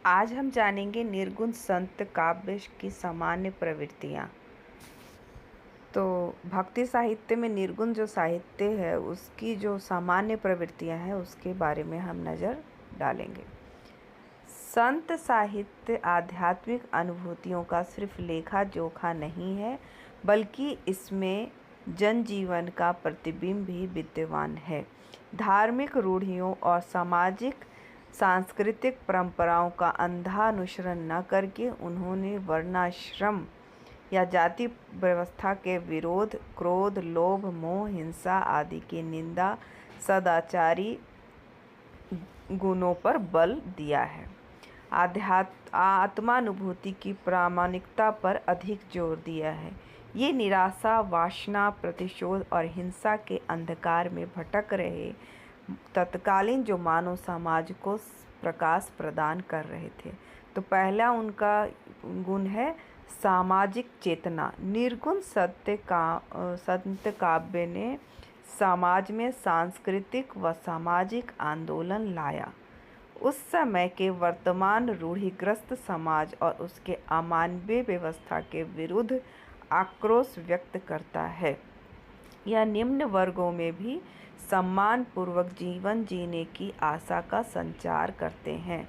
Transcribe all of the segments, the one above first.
आज हम जानेंगे निर्गुण संत काव्य की सामान्य प्रवृत्तियाँ। तो भक्ति साहित्य में निर्गुण जो साहित्य है उसकी जो सामान्य प्रवृत्तियाँ हैं उसके बारे में हम नज़र डालेंगे। संत साहित्य आध्यात्मिक अनुभूतियों का सिर्फ लेखा जोखा नहीं है, बल्कि इसमें जनजीवन का प्रतिबिंब भी विद्यमान है। धार्मिक रूढ़ियों और सामाजिक सांस्कृतिक परंपराओं का अंधा अनुसरण न करके उन्होंने वर्णाश्रम या जाति व्यवस्था के विरोध, क्रोध, लोभ, मोह, हिंसा आदि की निंदा, सदाचारी गुणों पर बल दिया है। आत्मानुभूति की प्रामाणिकता पर अधिक जोर दिया है। ये निराशा, वासना, प्रतिशोध और हिंसा के अंधकार में भटक रहे तत्कालीन जो मानव समाज को प्रकाश प्रदान कर रहे थे। तो पहला उनका गुण है सामाजिक चेतना। निर्गुण संत काव्य ने समाज में सांस्कृतिक व सामाजिक आंदोलन लाया। उस समय के वर्तमान रूढ़िग्रस्त समाज और उसके अमानवीय व्यवस्था के विरुद्ध आक्रोश व्यक्त करता है। यह निम्न वर्गों में भी सम्मानपूर्वक जीवन जीने की आशा का संचार करते हैं।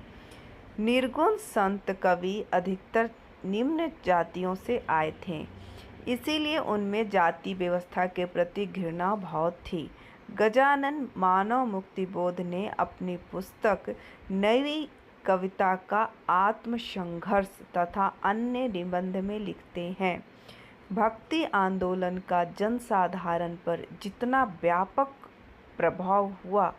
निर्गुण संत कवि अधिकतर निम्न जातियों से आए थे, इसीलिए उनमें जाति व्यवस्था के प्रति घृणा बहुत थी। गजानन मानव मुक्तिबोध ने अपनी पुस्तक नई कविता का आत्मसंघर्ष तथा अन्य निबंध में लिखते हैं, भक्ति आंदोलन का जनसाधारण पर जितना व्यापक प्रभाव हुआ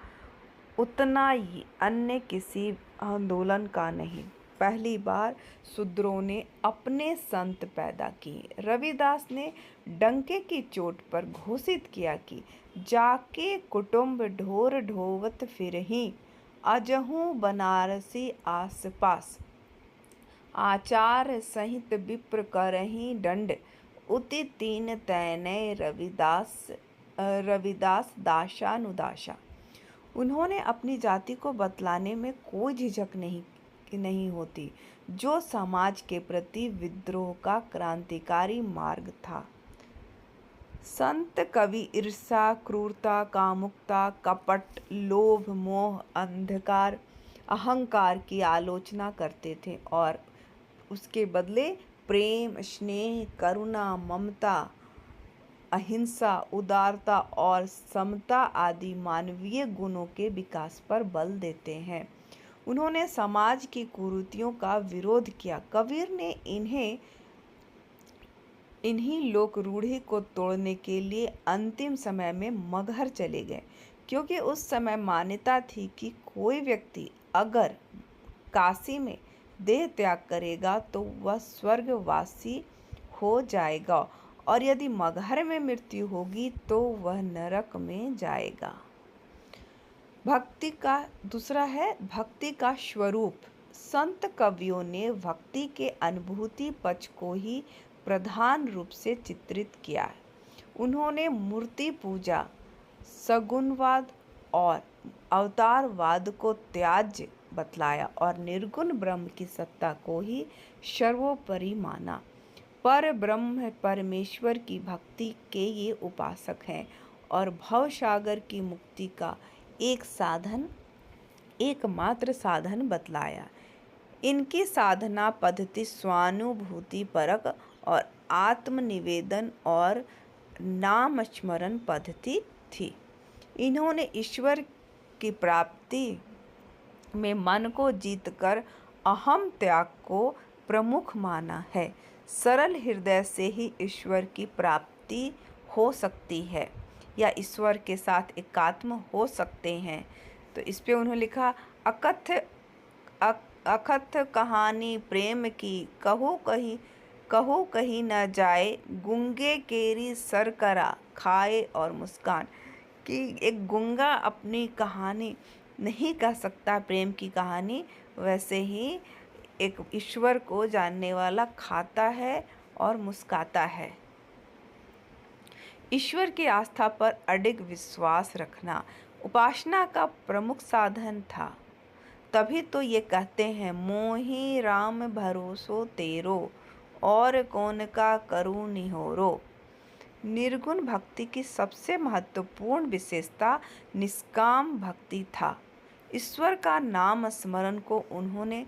उतना ही अन्य किसी आंदोलन का नहीं। पहली बार शूद्रों ने अपने संत पैदा किए। रविदास ने डंके की चोट पर घोषित किया कि जाके कुटुंब ढोर ढोवत फिरहीं, अजहूँ बनारसी आस पास, आचार सहित विप्र करहीं दंड, उति तीन तैने रविदास दाशानुदाशा। उन्होंने अपनी जाति को बतलाने में कोई झिझक नहीं होती, जो समाज के प्रति विद्रोह का क्रांतिकारी मार्ग था। संत कवि ईर्ष्या, क्रूरता, कामुकता, कपट, लोभ, मोह, अंधकार, अहंकार की आलोचना करते थे और उसके बदले प्रेम, स्नेह, करुणा, ममता, अहिंसा, उदारता और समता आदि मानवीय गुणों के विकास पर बल देते हैं। उन्होंने समाज की कुरीतियों का विरोध किया। कबीर ने इन्हीं लोक रूढ़ी को तोड़ने के लिए अंतिम समय में मगहर चले गए, क्योंकि उस समय मान्यता थी कि कोई व्यक्ति अगर काशी में देह त्याग करेगा तो वह स्वर्गवासी हो जाएगा और यदि मगहर में मृत्यु होगी तो वह नरक में जाएगा। दूसरा है भक्ति का स्वरूप। संत कवियों ने भक्ति के अनुभूति पक्ष को ही प्रधान रूप से चित्रित किया है। उन्होंने मूर्ति पूजा, सगुणवाद और अवतारवाद को त्याज्य बतलाया और निर्गुण ब्रह्म की सत्ता को ही सर्वोपरि माना। पर ब्रह्म परमेश्वर की भक्ति के ये उपासक हैं और भवसागर की मुक्ति का एकमात्र साधन बतलाया। इनकी साधना पद्धति स्वानुभूति परक और आत्मनिवेदन और नामस्मरण पद्धति थी। इन्होंने ईश्वर की प्राप्ति में मन को जीतकर अहम त्याग को प्रमुख माना है। सरल हृदय से ही ईश्वर की प्राप्ति हो सकती है या ईश्वर के साथ एकात्म हो सकते हैं। तो इस पे उन्होंने लिखा, अकथ कहानी प्रेम की, कहो कहीं न जाए, गूंगे केरी सर करा खाए और मुस्कान। कि एक गूंगा अपनी कहानी नहीं कह सकता प्रेम की कहानी, वैसे ही एक ईश्वर को जानने वाला खाता है और मुस्काता है। ईश्वर की आस्था पर अडिग विश्वास रखना उपासना का प्रमुख साधन था। तभी तो ये कहते हैं, मोहि राम भरोसो तेरो, और कौन का करूँ निहोरो। निर्गुण भक्ति की सबसे महत्वपूर्ण विशेषता निष्काम भक्ति था। ईश्वर का नाम स्मरण को उन्होंने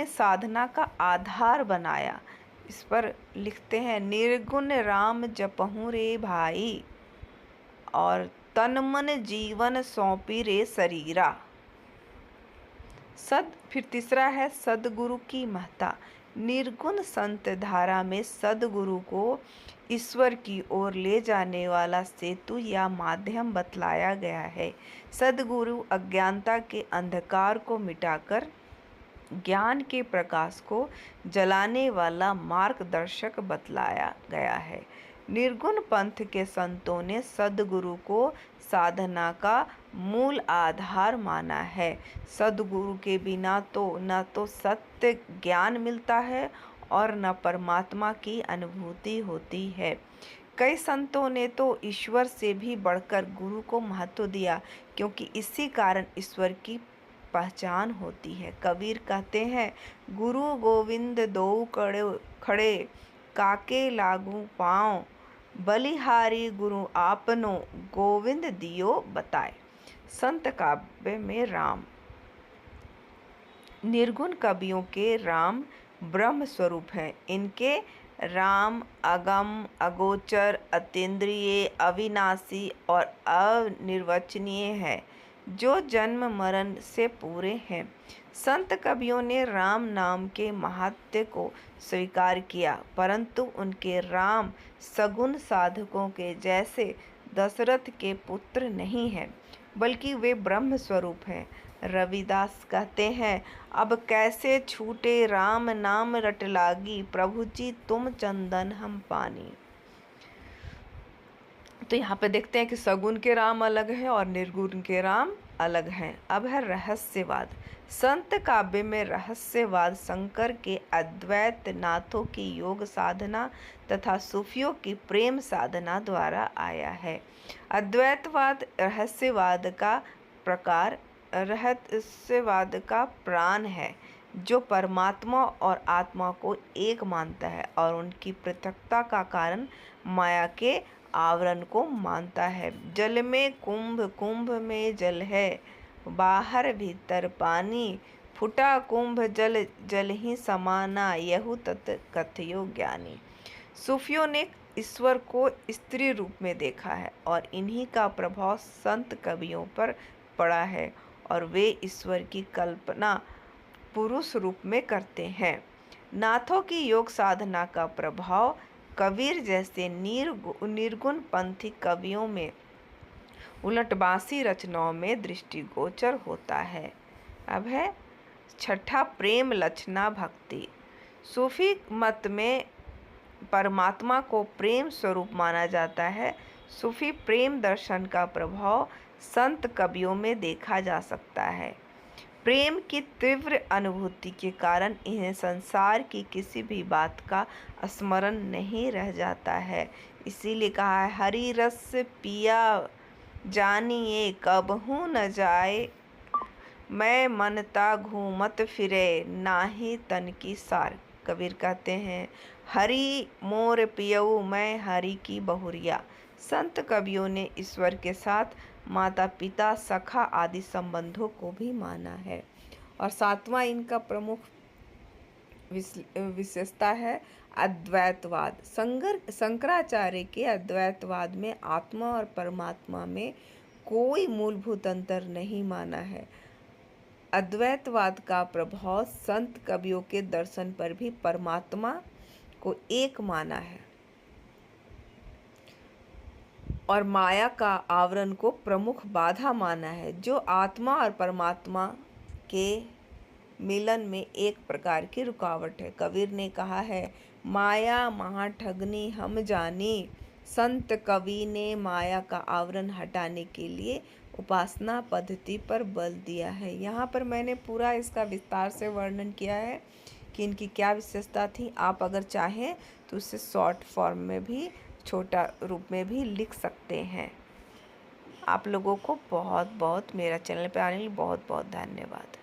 साधना का आधार बनाया। इस पर लिखते हैं, निर्गुण राम जपहूँ रे भाई, और तन मन जीवन सौंपी रे शरीरा। फिर तीसरा है सदगुरु की महत्ता। निर्गुण संत धारा में सदगुरु को ईश्वर की ओर ले जाने वाला सेतु या माध्यम बतलाया गया है। सदगुरु अज्ञानता के अंधकार को मिटाकर ज्ञान के प्रकाश को जलाने वाला मार्गदर्शक बतलाया गया है। निर्गुण पंथ के संतों ने सदगुरु को साधना का मूल आधार माना है। सदगुरु के बिना तो न तो सत्य ज्ञान मिलता है और न परमात्मा की अनुभूति होती है। कई संतों ने तो ईश्वर से भी बढ़कर गुरु को महत्व दिया, क्योंकि इसी कारण ईश्वर की पहचान होती है। कबीर कहते हैं, गुरु गोविंद दो खड़े, काके लागू पाँव, बलिहारी गुरु आपनो, गोविंद दियो बताए। संत काव्य में राम। निर्गुण कवियों के राम ब्रह्म स्वरूप हैं। इनके राम अगम, अगोचर, अतीन्द्रिय, अविनाशी और अनिर्वचनीय है, जो जन्म मरण से पूरे हैं। संत कवियों ने राम नाम के महात्म्य को स्वीकार किया, परंतु उनके राम सगुण साधकों के जैसे दशरथ के पुत्र नहीं हैं, बल्कि वे ब्रह्म स्वरूप हैं। रविदास कहते हैं, अब कैसे छूटे राम नाम रट लागी, प्रभु जी तुम चंदन हम पानी। तो यहाँ पे देखते हैं कि सगुण के राम अलग है और निर्गुण के राम अलग हैं। अब है रहस्यवाद। संत काव्य में रहस्यवाद शंकर के अद्वैत, नाथों की योग साधना तथा सूफियों की प्रेम साधना द्वारा आया है। अद्वैतवाद रहस्यवाद का प्राण है, जो परमात्मा और आत्मा को एक मानता है और उनकी पृथकता का कारण माया के आवरण को मानता है। जल में कुंभ, कुंभ में जल है, बाहर भीतर पानी, फूटा कुंभ जल, जल ही समाना, यहु तत् कथयो ज्ञानी। सूफियों ने ईश्वर को स्त्री रूप में देखा है और इन्हीं का प्रभाव संत कवियों पर पड़ा है, और वे ईश्वर की कल्पना पुरुष रूप में करते हैं। नाथों की योग साधना का प्रभाव कबीर जैसे निर्गुण पंथी कवियों में उलटबासी रचनाओं में दृष्टिगोचर होता है। अब है छठा, प्रेम लक्षणा भक्ति। सूफी मत में परमात्मा को प्रेम स्वरूप माना जाता है। सूफी प्रेम दर्शन का प्रभाव संत कवियों में देखा जा सकता है। प्रेम की तीव्र अनुभूति के कारण इन्हें संसार की किसी भी बात का स्मरण नहीं रह जाता है। इसीलिए कहा है, हरि रस पिया जानिए, कबहू न जाए, मैं मनता घूमत फिरे, नाही तन की सार। कबीर कहते हैं, हरि मोर पियऊ, मैं हरि की बहुरिया। संत कवियों ने ईश्वर के साथ माता पिता, सखा आदि संबंधों को भी माना है। और सातवां इनका प्रमुख विशेषता है अद्वैतवाद। शंकराचार्य के अद्वैतवाद में आत्मा और परमात्मा में कोई मूलभूत अंतर नहीं माना है। अद्वैतवाद का प्रभाव संत कवियों के दर्शन पर भी परमात्मा को एक माना है और माया का आवरण को प्रमुख बाधा माना है, जो आत्मा और परमात्मा के मिलन में एक प्रकार की रुकावट है। कबीर ने कहा है, माया महाठगनी हम जानी। संत कवि ने माया का आवरण हटाने के लिए उपासना पद्धति पर बल दिया है। यहाँ पर मैंने पूरा इसका विस्तार से वर्णन किया है कि इनकी क्या विशेषता थी। आप अगर चाहें तो उसे शॉर्ट फॉर्म में भी, छोटा रूप में भी लिख सकते हैं। आप लोगों को बहुत बहुत मेरा चैनल पे आने के लिए बहुत बहुत धन्यवाद।